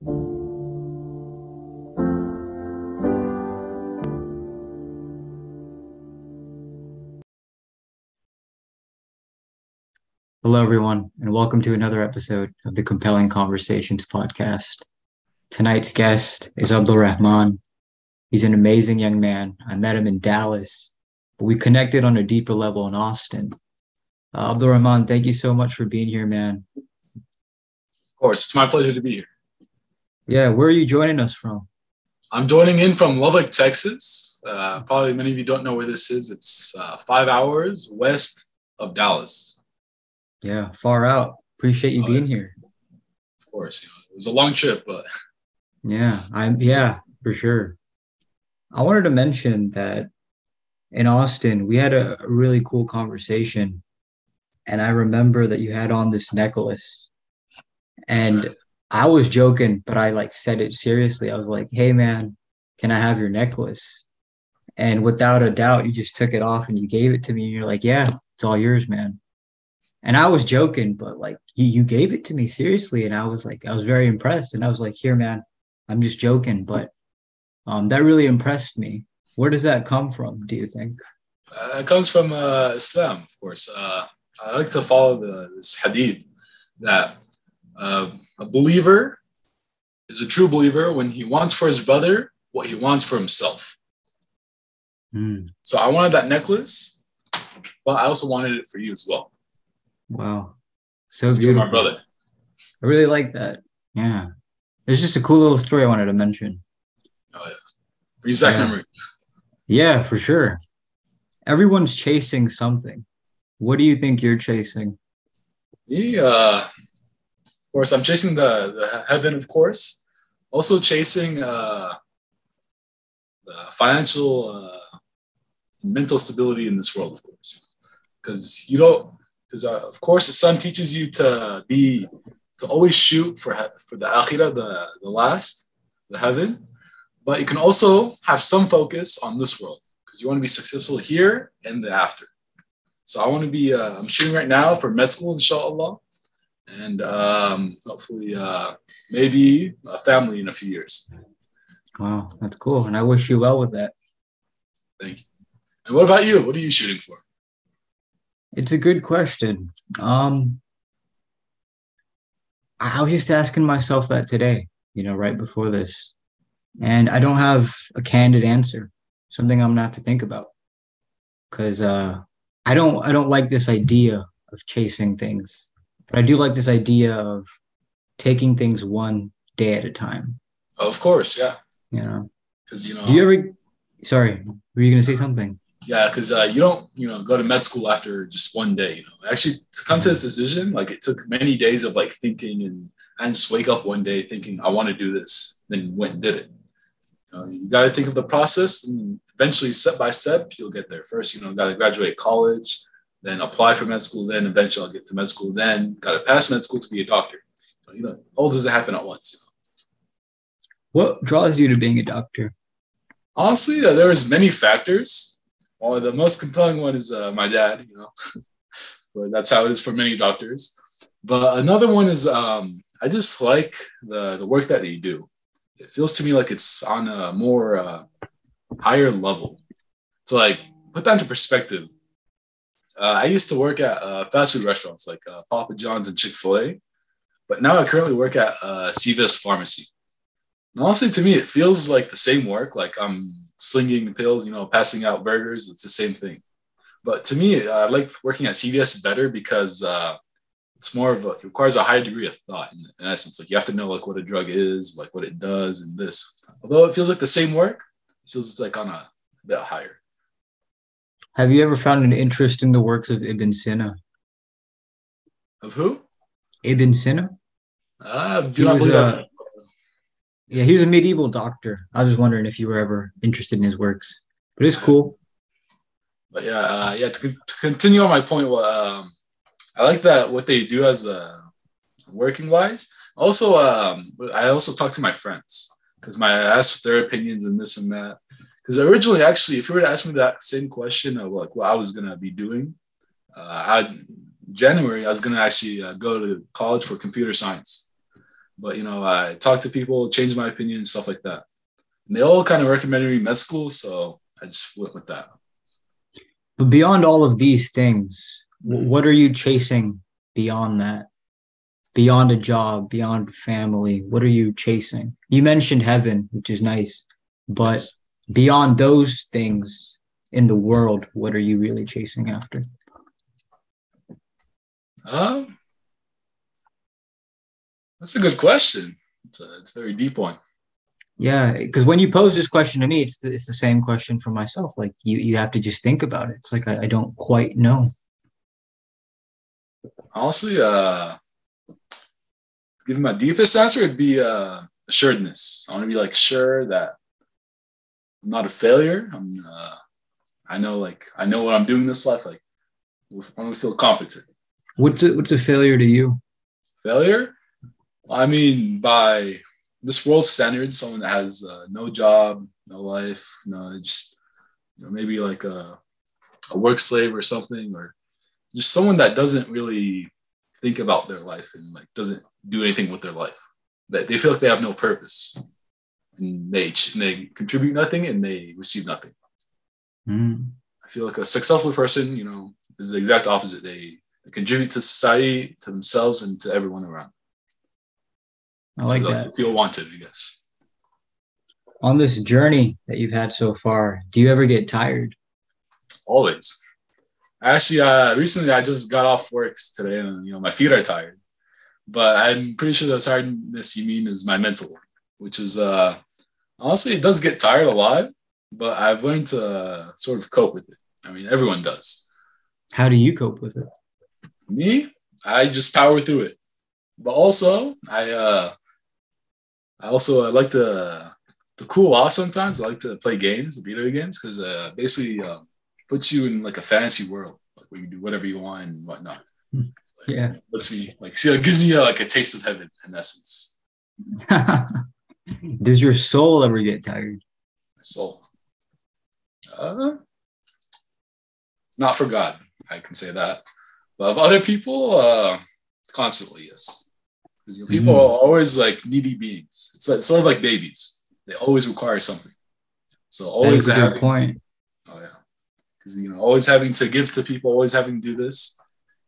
Hello, everyone, and welcome to another episode of the Compelling Conversations podcast. Tonight's guest is AbdulRhman. He's an amazing young man. I met him in Dallas, but we connected on a deeper level in Austin. AbdulRhman, thank you so much for being here, man. Of course, it's my pleasure to be here. Yeah, where are you joining us from? I'm joining in from Lubbock, Texas. Probably many of you don't know where this is. It's 5 hours west of Dallas. Yeah, far out. Appreciate you being here. Of course, it was a long trip, but yeah, for sure. I wanted to mention that in Austin, we had a really cool conversation, and I remember that you had on this necklace, and right. I was joking, but I said it seriously. I was like, "Hey, man, can I have your necklace?" And without a doubt, you just took it off and you gave it to me, and you're like, "Yeah, it's all yours, man." And I was joking, but you gave it to me seriously. And I was very impressed. And I was like, here, man, I'm just joking. But that really impressed me. Where does that come from, do you think? It comes from Islam, of course. I like to follow this hadith that a believer is a true believer when he wants for his brother what he wants for himself. So I wanted that necklace, but I also wanted it for you as well. Wow. So beautiful. You're my brother. I really like that. Yeah. There's just a cool little story I wanted to mention. Oh, yeah. Brings back memories. Yeah, for sure. Everyone's chasing something. What do you think you're chasing? Me, of course, I'm chasing the heaven, of course. Also chasing the financial, mental stability in this world, of course. Because of course, Islam teaches you to always shoot for the akhirah, the heaven. But you can also have some focus on this world because you want to be successful here and the after. So I want to be, I'm shooting right now for med school, inshallah. And hopefully maybe a family in a few years. Wow, that's cool. And I wish you well with that. Thank you. And what about you? What are you shooting for? It's a good question. I was just asking myself that today, right before this. And I don't have a candid answer, something I'm gonna have to think about. Because I don't like this idea of chasing things. But I do like this idea of taking things one day at a time. Oh, of course, yeah. Because do you ever sorry, were you gonna say something? Yeah, because you don't, go to med school after just one day. Actually, to come to this decision, it took many days of thinking, and I just wake up one day thinking I want to do this, then went and did it. You got to think of the process, and eventually, step by step, you'll get there. First, got to graduate college, then apply for med school, then eventually I'll get to med school, then got to pass med school to be a doctor. So, all doesn't happen at once. What draws you to being a doctor? Honestly, there was many factors. Well, the most compelling one is my dad, but that's how it is for many doctors. But another one is I just like the work that they do. It feels to me like it's on a more higher level. To put that into perspective, I used to work at fast food restaurants like Papa John's and Chick-fil-A, but now I currently work at CVS Pharmacy. And honestly, to me, it feels like the same work. Like I'm slinging pills, passing out burgers. It's the same thing. But to me, I like working at CVS better because it's more of it requires a high degree of thought. In essence, you have to know what a drug is, what it does, and this. Although it feels like the same work, it feels it's on a bit higher. Have you ever found an interest in the works of Ibn Sina? Of who? Ibn Sina. Do not believe that. Yeah, he was a medieval doctor. I was wondering if you were ever interested in his works, but it's cool. But to continue on my point, I like that what they do as working wise. Also, I also talk to my friends because I ask their opinions and this and that. Because originally, actually, if you were to ask me that same question of what I was gonna be doing, January I was gonna actually go to college for computer science. But I talked to people, changed my opinion, and stuff like that. And they all kind of recommended me med school, so I just went with that. But beyond all of these things, Mhm. what are you chasing beyond that? Beyond a job, beyond family, what are you chasing? You mentioned heaven, which is nice, but Yes. beyond those things in the world, what are you really chasing after? Um, that's a good question. It's a very deep one. Yeah, because when you pose this question to me, it's the same question for myself. Like you have to just think about it. It's like I don't quite know. Honestly, giving my deepest answer would be assuredness. I want to be like sure that I'm not a failure. I know what I'm doing in this life. Like I want to feel competent. What's a failure to you? Failure? I mean, by this world's standards, someone that has no job, no life, just maybe like a work slave or something, or just someone that doesn't really think about their life and like doesn't do anything with their life. That they feel like they have no purpose and they contribute nothing and they receive nothing. Mm, I feel like a successful person, is the exact opposite. They contribute to society, to themselves, and to everyone around. I So like they like that. to feel wanted, I guess. On this journey that you've had so far, do you ever get tired? Always. Actually, recently I just got off work today, and my feet are tired. But I'm pretty sure the tiredness you mean is my mental one, which is honestly it does get tired a lot, but I've learned to sort of cope with it. I mean, everyone does. How do you cope with it? Me, I just power through it. But also, I like to cool off sometimes. I like to play games, video games, because basically puts you in like a fantasy world, like where you can do whatever you want and whatnot. Like, Yeah. lets me like see, it gives me like a taste of heaven in essence. Does your soul ever get tired? My soul, uh, not for God, I can say that, but of other people, constantly, yes. Because people are Mm, always like needy beings. It's like sort of like babies. They always require something. So that is always a good having, point. oh yeah, because always having to give to people, always having to do this.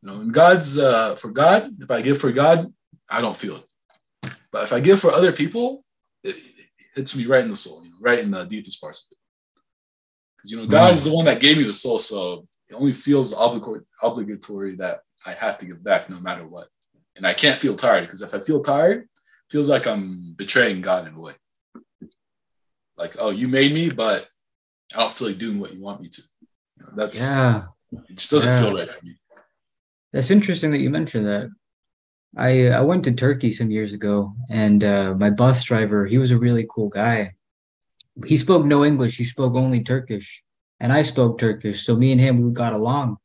And God's for God. If I give for God, I don't feel it. But if I give for other people, it hits me right in the soul, right in the deepest parts of it. Because God is Wow. the one that gave me the soul, so it only feels obligatory that I have to give back no matter what. And I can't feel tired because if I feel tired, it feels like I'm betraying God in a way. Like, oh, you made me, but I don't feel like doing what you want me to. That's Yeah. it just doesn't feel Yeah. right for me. That's interesting that you mentioned that. I went to Turkey some years ago, and my bus driver, he was a really cool guy. He spoke no English, he spoke only Turkish, and I spoke Turkish. So me and him, we got along.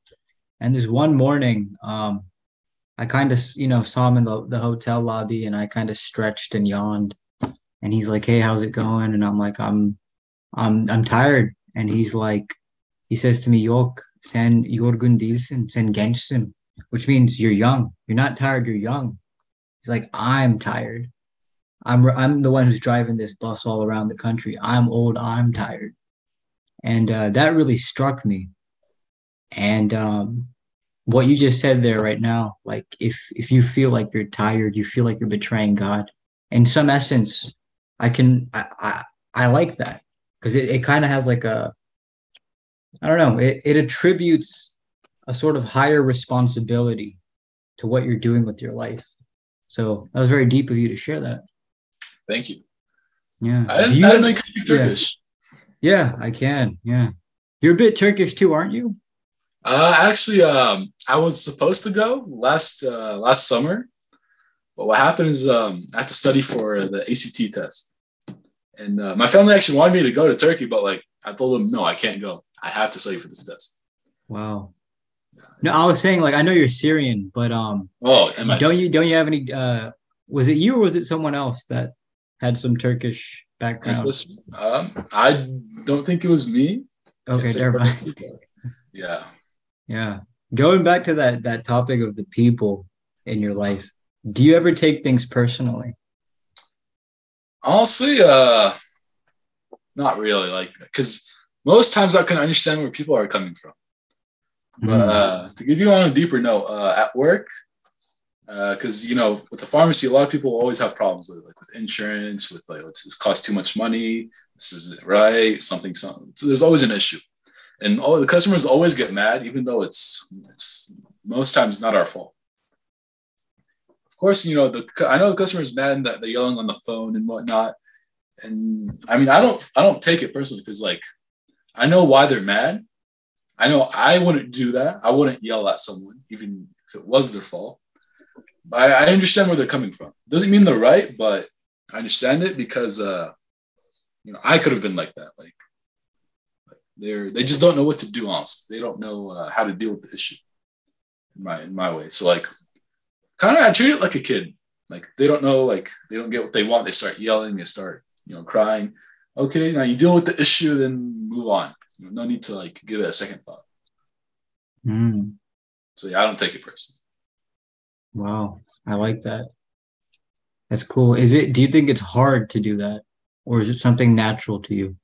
And this one morning, I kind of, saw him in the hotel lobby, and I kind of stretched and yawned. And he's like, "Hey, how's it going?" And I'm like, I'm tired." And he says to me, "Yok, sen yorgun değilsin, sen gençsin," which means you're young. You're not tired, you're young. He's like, "I'm tired. I'm the one who's driving this bus all around the country. I'm old. I'm tired." And that really struck me. And what you just said there right now, like if you feel like you're tired, you feel like you're betraying God. In some essence, I like that because it kind of has like I don't know, it attributes a sort of higher responsibility to what you're doing with your life. So that was very deep of you to share that. Thank you. Yeah. I Do didn't, I you didn't know have, you could speak yeah, Turkish. yeah, I can. Yeah. You're a bit Turkish too, aren't you? Actually, I was supposed to go last summer, but what happened is I had to study for the ACT test, and my family actually wanted me to go to Turkey, but like I told them no, I can't go. I have to study for this test. Wow. No, I was saying like I know you're Syrian, but Oh, am I don't you have any was it you or was it someone else that had some Turkish background? ancestry? I don't think it was me. Can't Okay, say never mind. personally. Yeah. Yeah. Going back to that topic of the people in your life, do you ever take things personally? Honestly, not really. Like, because most times I can understand where people are coming from. But Mm. to give you on a deeper note, at work, because with the pharmacy, a lot of people always have problems with like with insurance, with like this costs too much money, this isn't right, something. So there's always an issue, and all the customers always get mad, even though it's most times not our fault. Of course, I know the customer is mad and that they're yelling on the phone and whatnot, and I mean I don't take it personally because like I know why they're mad. I know I wouldn't do that. I wouldn't yell at someone even if it was their fault. I understand where they're coming from. Doesn't mean they're right, but I understand it because I could have been like that. Like they just don't know what to do. Honestly, they don't know how to deal with the issue in my way. So like, kind of I treat it like a kid. Like they don't know. Like they don't get what they want. They start yelling. They start crying. Okay, now you deal with the issue, then move on. No need to like give it a second thought. Mm. So yeah, I don't take it personally. Wow, I like that. That's cool. Do you think it's hard to do that? Or is it something natural to you?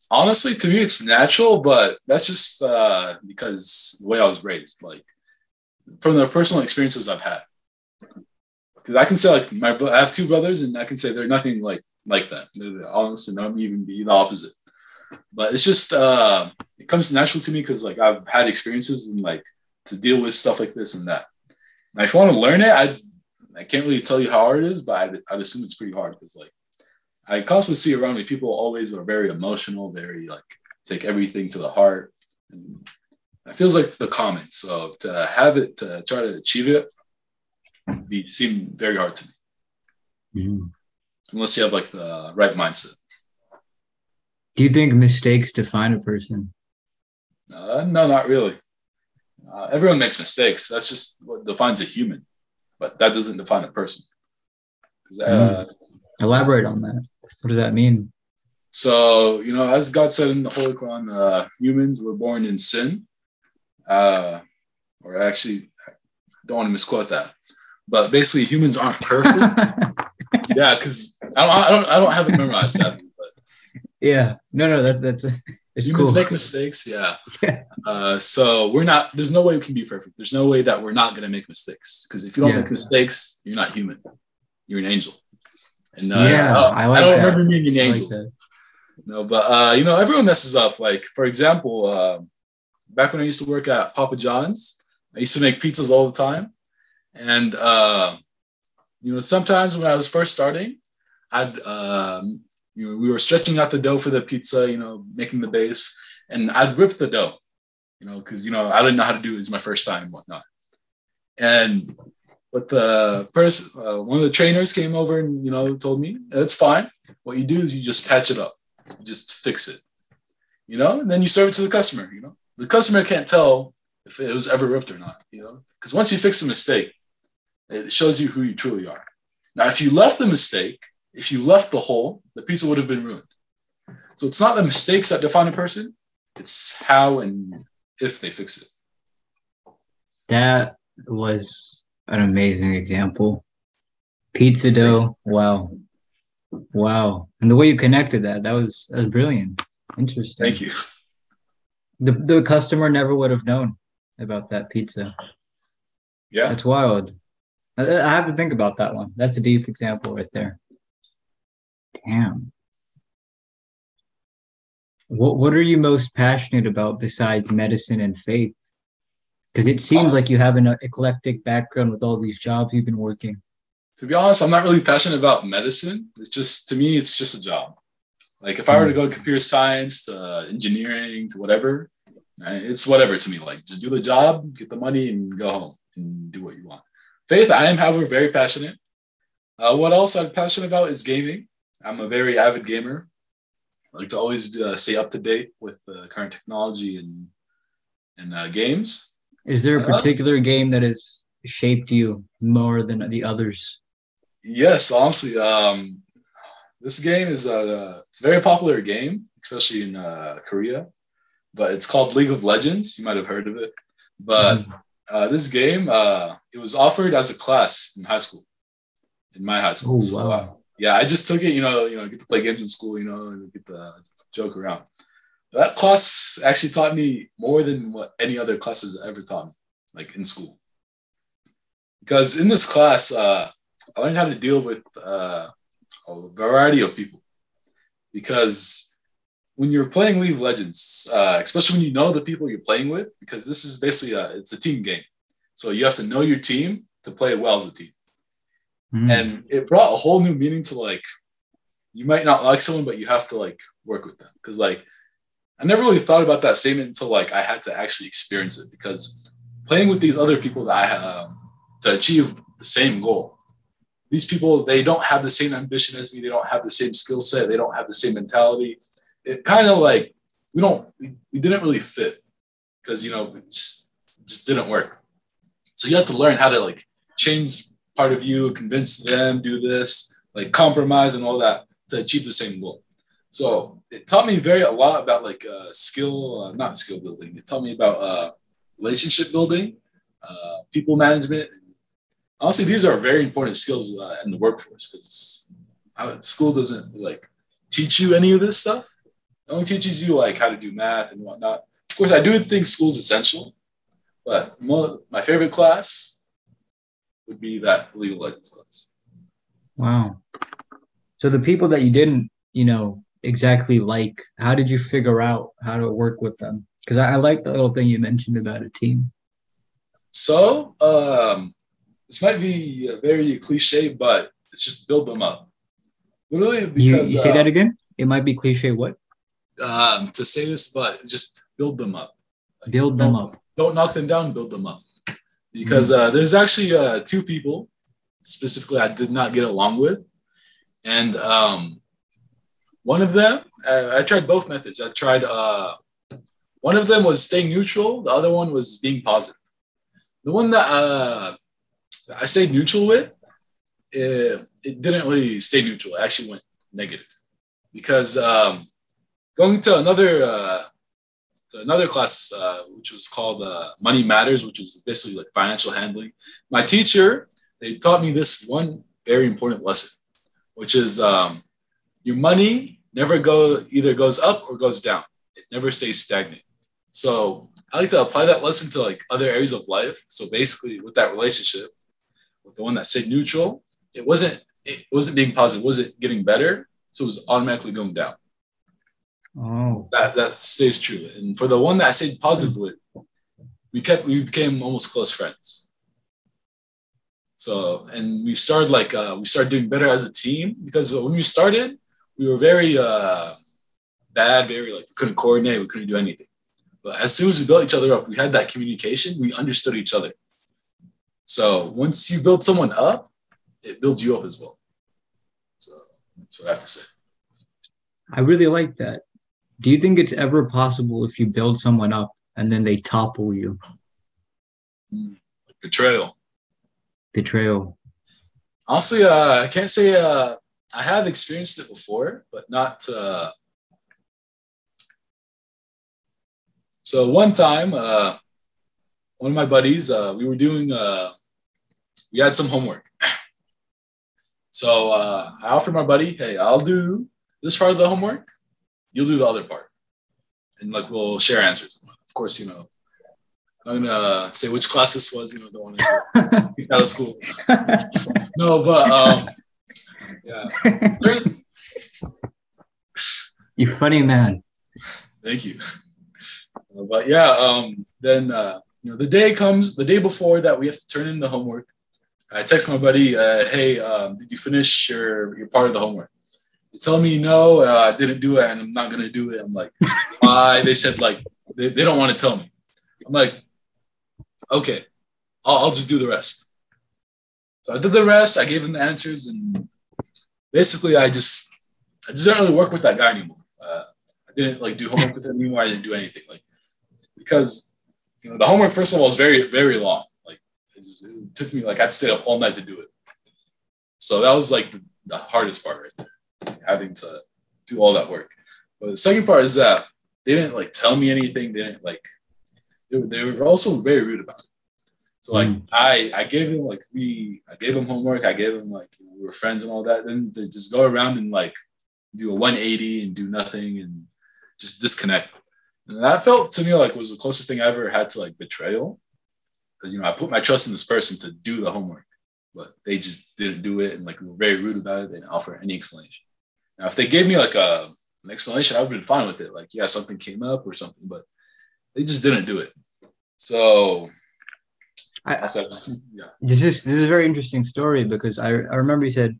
Honestly, to me, it's natural, but that's just because the way I was raised, like from the personal experiences I've had. Because I can say like I have two brothers, and I can say they're nothing like that. They're honestly not even be the opposite. But it's just it comes natural to me because like I've had experiences and like to deal with stuff like this and that. And if you want to learn it, I can't really tell you how hard it is, but I'd assume it's pretty hard because like I constantly see around me people always are very emotional, very like take everything to the heart. And it feels like the common. So to have it to try to achieve it seem very hard to me. Mm. Unless you have like the right mindset. Do you think mistakes define a person? No, not really. Everyone makes mistakes. That's just what defines a human, but that doesn't define a person. Mm. Yeah. Elaborate on that. What does that mean? So, as God said in the Holy Quran, humans were born in sin. Or actually, I don't want to misquote that. But basically, humans aren't perfect. Yeah, because I don't have it memorized, sadly. But Yeah. No, that's it's humans cool. make mistakes. Yeah. So we're not. There's no way we can be perfect. There's no way that we're not going to make mistakes. Because if you don't make mistakes, you're not human. You're an angel. And yeah, I like I don't that. remember meeting angels. Like no, but everyone messes up. Like for example, back when I used to work at Papa John's, I used to make pizzas all the time, and sometimes when I was first starting, I'd we were stretching out the dough for the pizza, making the base, and I'd rip the dough, because I didn't know how to do it. It was my first time and whatnot, and. But the person, one of the trainers came over and, told me, it's fine. What you do is you just patch it up. You just fix it, and then you serve it to the customer, The customer can't tell if it was ever ripped or not, Because once you fix a mistake, it shows you who you truly are. Now, if you left the mistake, if you left the hole, the pizza would have been ruined. So it's not the mistakes that define a person. It's how and if they fix it. that was an amazing example. Pizza dough. Wow. Wow. And the way you connected that was brilliant. Interesting. Thank you. The customer never would have known about that pizza. Yeah. That's wild. I have to think about that one. That's a deep example right there. Damn. What are you most passionate about besides medicine and faith? Because it seems like you have an eclectic background with all these jobs you've been working. To be honest, I'm not really passionate about medicine. To me, it's just a job. Like if I were to go to computer science, to engineering, to whatever, it's whatever to me. Like just do the job, get the money, and go home and do what you want. Faith, I am, however, very passionate. What else I'm passionate about is gaming. I'm a very avid gamer. I like to always stay up to date with the current technology and games. Is there a particular game that has shaped you more than the others? Yes, honestly. This game is it's a very popular game, especially in Korea, but it's called League of Legends. You might have heard of it. But this game, it was offered as a class in high school, in my high school. Oh, so wow. yeah, I just took it, get to play games in school, and get to joke around. That class actually taught me more than what any other classes ever taught me, like in school. Because in this class, I learned how to deal with a variety of people. Because when you're playing League of Legends, especially when you know the people you're playing with, because this is basically it's a team game. So you have to know your team to play well as a team. And it brought a whole new meaning to like, you might not like someone, but you have to like work with them. Because like, I never really thought about that statement until like I had to actually experience it. Because playing with these other people that I have to achieve the same goal, these people, they don't have the same ambition as me. They don't have the same skill set. They don't have the same mentality. It kind of like, we didn't really fit because, it just didn't work. So you have to learn how to like change part of you, convince them, do this, like compromise and all that to achieve the same goal. So it taught me a lot about like not skill building. It taught me about relationship building, people management. Honestly, these are very important skills in the workforce because school doesn't like teach you any of this stuff. It only teaches you like how to do math and whatnot. Of course, I do think school is essential, but my favorite class would be that League of Legends class. Wow. So the people that you didn't, exactly like, how did you figure out how to work with them? Because I like the little thing you mentioned about a team. So this might be very cliche, but it's just build them up. Literally, because You say that again? It might be cliche. What? To say this, but just build them up. Like, Build them up. Don't knock them down. Build them up. Because there's actually two people specifically I did not get along with, and one of them I tried both methods. I tried one of them was staying neutral. The other one was being positive. The one that I stayed neutral with, it didn't really stay neutral. It actually went negative because going to another class, which was called Money Matters, which was basically like financial handling. My teacher, they taught me this one very important lesson, which is your money either goes up or goes down. It never stays stagnant. So I like to apply that lesson to like other areas of life. So basically with that relationship, with the one that stayed neutral, it wasn't being positive, it wasn't getting better. So it was automatically going down. Oh, That stays true. And for the one that I stayed positive with, we became almost close friends. So, and we started doing better as a team because when we started, we were very bad, very like we couldn't coordinate, we couldn't do anything. But as soon as we built each other up, we had that communication, we understood each other. So once you build someone up, it builds you up as well. So that's what I have to say. I really like that. Do you think it's ever possible if you build someone up and then they topple you? Betrayal. Betrayal. Honestly, I can't say I have experienced it before, but not. So one time, one of my buddies, we had some homework. So I offered my buddy, hey, I'll do this part of the homework. You'll do the other part. And like, we'll share answers. Of course, I'm going to say which class this was, don't want to get out of school. No, but yeah. You funny man. Thank you. But yeah, then, the day before that we have to turn in the homework. I text my buddy, hey, did you finish your part of the homework? They tell me no, I didn't do it and I'm not going to do it. I'm like, why? They said like, they don't want to tell me. I'm like, okay, I'll just do the rest. So I did the rest. I gave him the answers and basically I just didn't really work with that guy anymore. I didn't like do homework with him anymore. I didn't do anything because the homework, first of all, is very, very long. Like it took me like I'd stay up all night to do it. So that was like the hardest part right there, having to do all that work. But the second part is that they didn't like tell me anything. They didn't like, they were also very rude about it. So like I gave him like I gave him homework. I gave him like we were friends and all that. Then to just go around and like do a 180 and do nothing and just disconnect. And that felt to me like was the closest thing I ever had to like betrayal. Because I put my trust in this person to do the homework, but they just didn't do it and like were very rude about it. They didn't offer any explanation. Now if they gave me like an explanation, I would have been fine with it. Like yeah, something came up or something, but they just didn't do it. So I said, yeah. This is a very interesting story because I remember you said,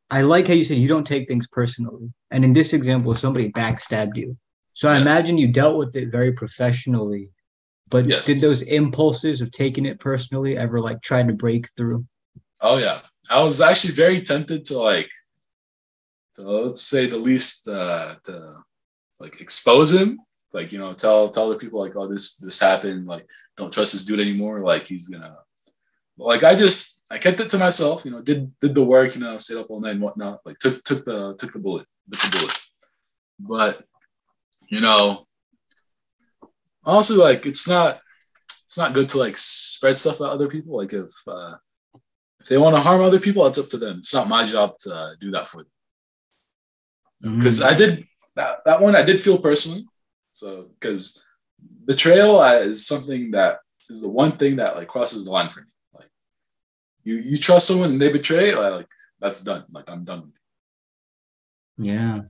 I like how you said you don't take things personally. And in this example, somebody backstabbed you. So I imagine you dealt with it very professionally. But did those impulses of taking it personally ever like try to break through? Oh yeah. I was actually very tempted to let's say the least to like expose him. Like, tell other people like, oh, this happened, like don't trust this dude anymore. Like he's gonna like I kept it to myself, did the work, stayed up all night and whatnot, like took the bullet, But honestly, like it's not good to like spread stuff about other people. Like if they want to harm other people, it's up to them. It's not my job to do that for them. Because I did that one I did feel personally. So because betrayal is something that is the one thing that like crosses the line for me. Like you trust someone and they betray, like that's done. Like I'm done with you. Yeah.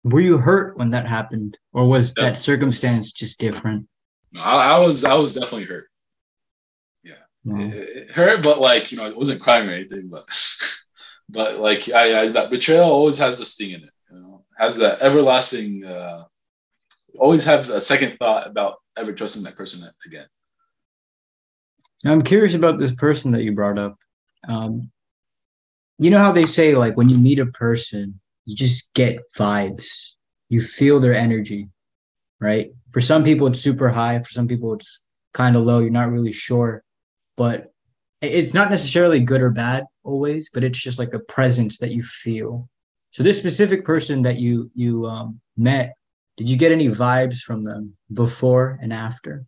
Were you hurt when that happened, or was that circumstance just different? No, I was definitely hurt. Yeah, it hurt, but like it wasn't crying or anything. But but like that betrayal always has a sting in it. Has that everlasting. Always have a second thought about ever trusting that person again. Now, I'm curious about this person that you brought up. You know how they say, like, when you meet a person, you just get vibes. You feel their energy, right? For some people, it's super high. For some people, it's kind of low. You're not really sure. But it's not necessarily good or bad always, but it's just like a presence that you feel. So this specific person that you met, did you get any vibes from them before and after?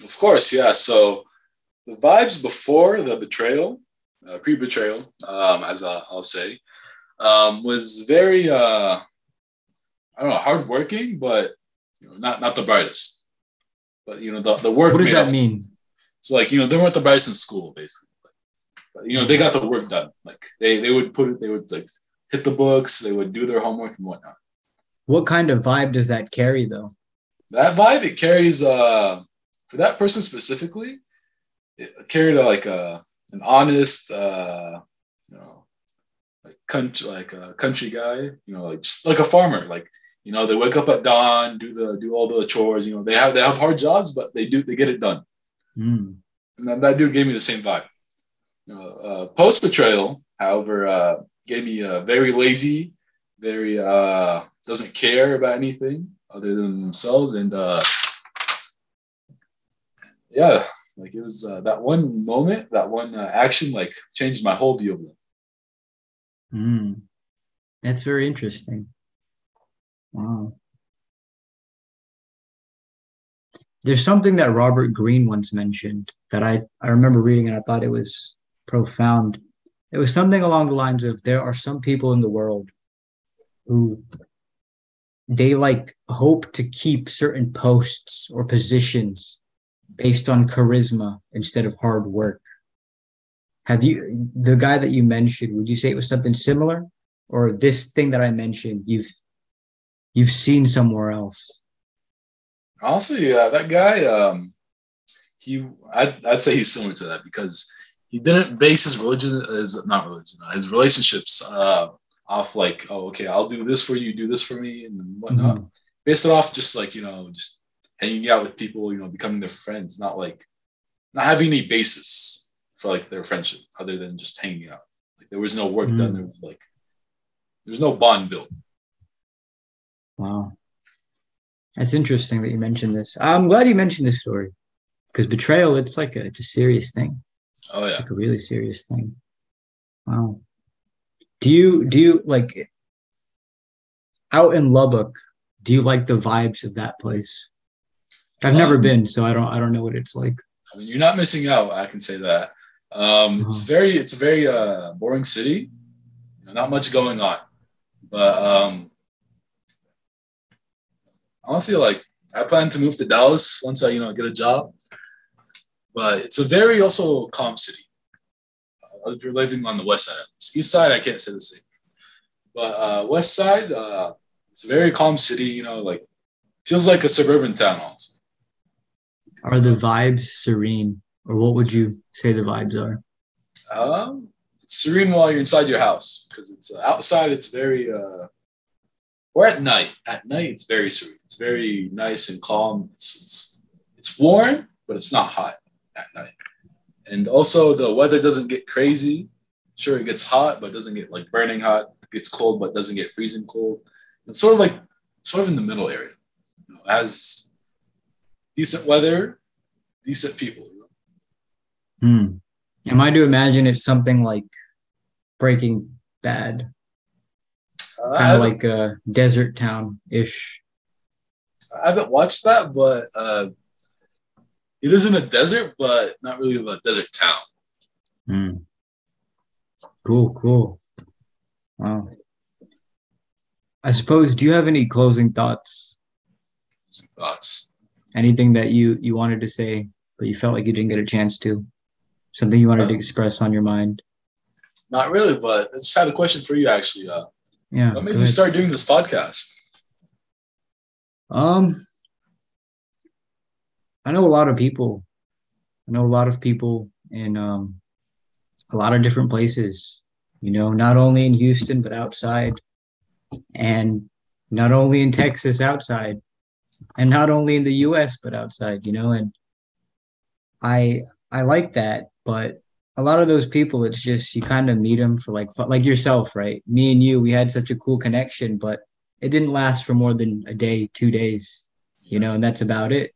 Of course, yeah. So the vibes before the betrayal, pre-betrayal, as I'll say, was very, I don't know, hardworking, but not the brightest. But the work. What does that mean? So like they weren't the brightest in school, basically. But, they got the work done. Like they would like hit the books, they would do their homework and whatnot. What kind of vibe does that carry, though? That vibe, it carries, for that person specifically, it carried an honest, like a country guy, like just like a farmer. Like, they wake up at dawn, do all the chores. They have hard jobs, but they get it done. And then that dude gave me the same vibe. Post betrayal, however, gave me a very lazy, very doesn't care about anything other than themselves, and yeah, like it was that one moment, that one action, like changed my whole view of them. That's very interesting. Wow. There's something that Robert Greene once mentioned that I remember reading, and I thought it was profound. It was something along the lines of, there are some people in the world who they like hope to keep certain posts or positions based on charisma instead of hard work. The guy that you mentioned, would you say it was something similar, or this thing that I mentioned, you've seen somewhere else? Honestly, that guy, I'd say he's similar to that, because he didn't base his his relationships off like, oh, okay, I'll do this for you, do this for me, and whatnot. Based it off just like, just hanging out with people, becoming their friends, not having any basis for like their friendship other than just hanging out. Like there was no work done. There was no bond built. Wow. That's interesting that you mentioned this. I'm glad you mentioned this story, because betrayal, it's a serious thing. Oh yeah. It's like a really serious thing. Wow. Do you like, out in Lubbock, do you like the vibes of that place? I've never been, so I don't know what it's like. I mean, you're not missing out. I can say that. Uh-huh. It's a very boring city. Not much going on. But honestly, like I plan to move to Dallas once I get a job. But it's a very also calm city. If you're living on the west side, east side, I can't say the same. But west side, it's a very calm city. Like feels like a suburban town also. Are the vibes serene, or what would you say the vibes are? It's serene while you're inside your house because it's outside. It's very or at night. At night, it's very serene. It's very nice and calm. It's warm, but it's not hot at night. And also, the weather doesn't get crazy. Sure, it gets hot, but it doesn't get like burning hot. It gets cold, but doesn't get freezing cold. It's sort of in the middle area. Has decent weather, decent people. Hmm. Am I to imagine it's something like Breaking Bad, kind of like a desert town ish? I haven't watched that, but it is in a desert, but not really a desert town. Hmm. Cool, cool. Wow. I suppose, do you have any closing thoughts? Some thoughts. Anything that you wanted to say, but you felt like you didn't get a chance to? Something you wanted to express on your mind? Not really, but I just had a question for you actually. Yeah, What go made you ahead. start doing this podcast? Um, I know a lot of people. I know a lot of people in a lot of different places, not only in Houston, but outside, and not only in Texas outside, and not only in the US, but outside, and I I like that, but a lot of those people, it's just you kind of meet them for like yourself, right? Me and you, we had such a cool connection, but it didn't last for more than a day, 2 days, Yeah. and that's about it.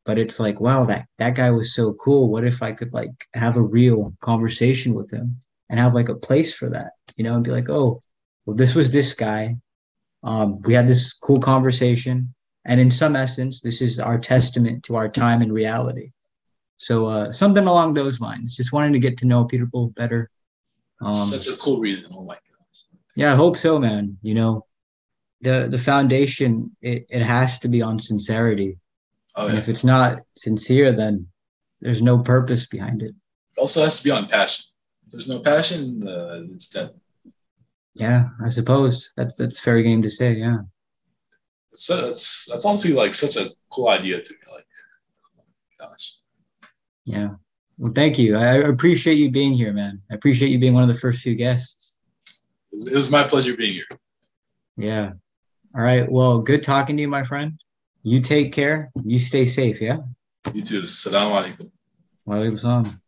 But it's like, wow, that guy was so cool. What if I could like have a real conversation with him and have like a place for that, and be like, oh, well, this was this guy. We had this cool conversation, and in some essence, this is our testament to our time in reality. So something along those lines. Just wanting to get to know people better. That's Um, such a cool reason. Oh my god. yeah, I hope so, man. The foundation, it has to be on sincerity. Oh And yeah. if it's not sincere, then there's no purpose behind it. It also has to be on passion. If there's no passion, it's dead. Yeah, I suppose that's fair game to say. Yeah, That's honestly like such a cool idea to me. Like, gosh, yeah. Well, thank you. I appreciate you being here, man. I appreciate you being one of the first few guests. it was my pleasure being here. Yeah. All right. Well, good talking to you, my friend. You take care. You stay safe. Yeah. You too. Assalamu alaikum. Walaikum salam.